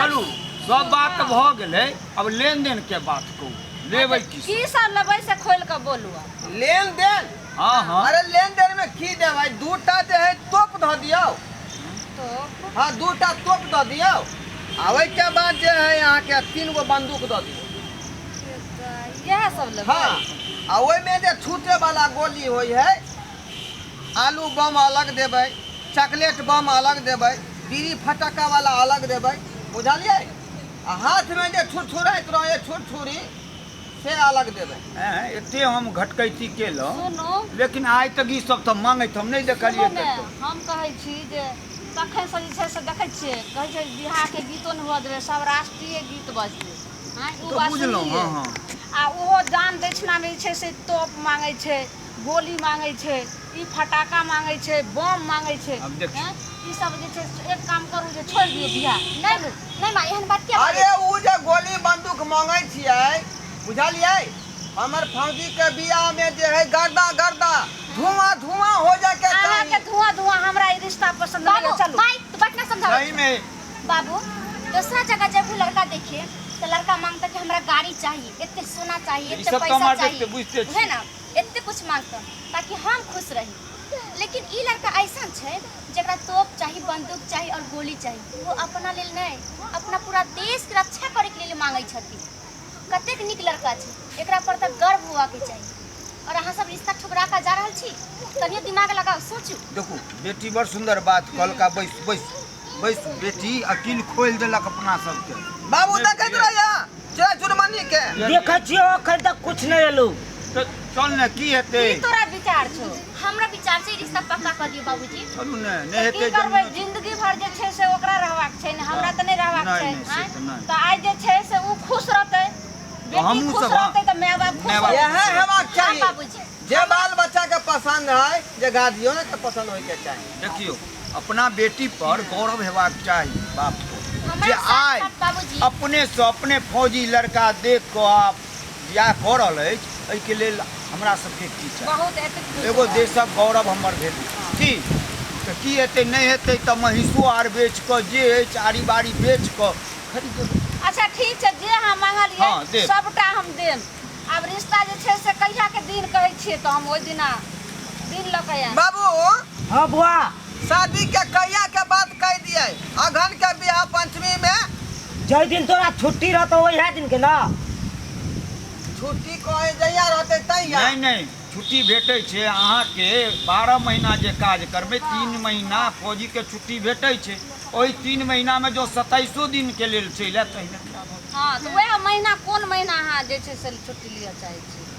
चलू सब बात तो भ गेलै, अब लेन देन के बात कहू, लेबै की सब लेबै से खोल के बोलू। लेन देन? हाँ हाँ। अरे लेन देन में की देबै, दूटा जे है तोप ध दियो। तो हाँ दूटा तोप द दियो, आ के बाद जे है यहाँ के 3 गो बंदूक द दियो। यह सब लेबै। हाँ आ ओइ में जे छूटे वाला गोली होई है, आलू बम अलग देबै, चॉकलेट बम अलग देबै, बीड़ी फटक्का वाला अलग देबै, बुझलिए? आ हाथ में जे छुरछुराइत रहे छुरछुरी से अलग देबै। एते हम घटकैती केलहुँ, सुनू लेकिन आइ तक ई सब तो मांगैत हम नहीं देखलिए। सुनू ने, हम कहै छी जे तखन से जे छै से देखै छियै कहै छै बिहार के गीतो न हुआ देबै, सब राष्ट्रीय गीत बजतै। हाँ तो बुझलहुँ। हाँ हाँ। आ ओहो दान दक्षिणा में जे छै से तोप मांगै छै, गोली मांगै छै, ई फटाका मांगै छै, बम मांगै छै। अब देखियौ। हैं? ई सब जे छै से एक काम करू जे छोड़ दियौ बिहार। नहीं माँ एहन बात क्या? अरे उ जे गोली बंदूक मांगै छियै, बुझलिए? हमर फौजी के बियाह में जे है गर्दा गर्दा धुआं धुआं हो जाए के अहाँ के चाहिए। धुआं ई रिश्ता पसंद नहीं है। चलो भाई तू बात ना समझाओ। सही में बाबू दूसरा जगह जब भी लड़का देखे तो लड़का मांगता कि हमरा गाड़ी चाहिए, इतने सोना चाहिए, ये इतने सब तो पैसा हमारे चाहिए, देखते बुझते है ना? इतने कुछ मांगता ताकि हम खुश रही। लेकिन ई लड़का ऐसा छै जकरा तोप चाहिए, बंदूक चाहिए और गोली चाहिए, वो अपना लेल नहीं अपना पूरा देश के रक्षा करे के लिए मांगे छथिन। कतेक निक लड़का छै, एकरा पर त गर्व हुआ के चाहिए। और अहाँ सब रिश्ता ठुकरा के जा रहल छी, तनियो दिमाग लगाओ, सोचू। देखो बेटी बड़ सुंदर बात कहलका, बैस बैस बैस बेटी अकील खोल देलक अपना सबके। बाबू देखैत रहिया चल चुरमनी के देखै छियै अखन तक कुछ नहीं एलौ। तो चल ने की हेतै, ई तोरा विचार छौ। हमरा विचार से रिश्ता पक्का कर दियो बाबूजी। चलू ने नहीं की हेतै करबै, जमीन। जिंदगी भर जे छै से ओकरा रहबाक छै ने, हमरा त नहीं रहबाक नहीं, छै। नहीं, से हाँ? तो नहीं। तो आइ जे छै से उ खुश रहतै, बेटी हमहूँ खुश सब, हाँ। रहतै त माय बाप खुश माय बाप। रहतै। यह हेबाक हाँ चाहिए। बाबूजी। जे बाल बच्चा के पसंद है, जे गार्जियन के पसंद होय के चाहिए। देखियो अपना बेटी पर गौरव हेबाक चाही बाप को, हमरा जे साथ आइ साथ बाबूजी अपने से अपने फौजी लड़का देख कऽ आप बियाह कऽ रहल अछि, एहिके लेल हमरा सबके की चाही? बहुत एतेक एगो देशक गौरव हमर भेल की तऽ की हेतै, नहीं हेतै तऽ महिषो आर बेच कऽ जे अछि आरी बारी बेच कऽ खरीद देबै। अच्छा ठीक छै, जे अहाँ हाँ, मांगलियै देब। सबटा हम देब। आब रिश्ता जे छै से कहिया के दिन कहै छियै तऽ हम ओइ दिना दिन लऽ के आएब। बाबू हाँ बुआ शादी के कहिया के बात कह दिए, अगहन के बियाह पंचमी में। जै दिन तोरा छुट्टी रहतौ वही दिन के ना। छुट्टी कहे जहिया रहते तहिया। नहीं नहीं छुट्टी भेटै छै अहाँके, 12 महीना जे काज करबै 3 महीना फौजी के छुट्टी भेटै छै। ओहि 3 महीना में जो 27 दिन के लेल चलि आयत तहिना। हाँ तो वह महीना कोन महीना अहाँ जे छै से छुट्टी लिअ चाहै छी?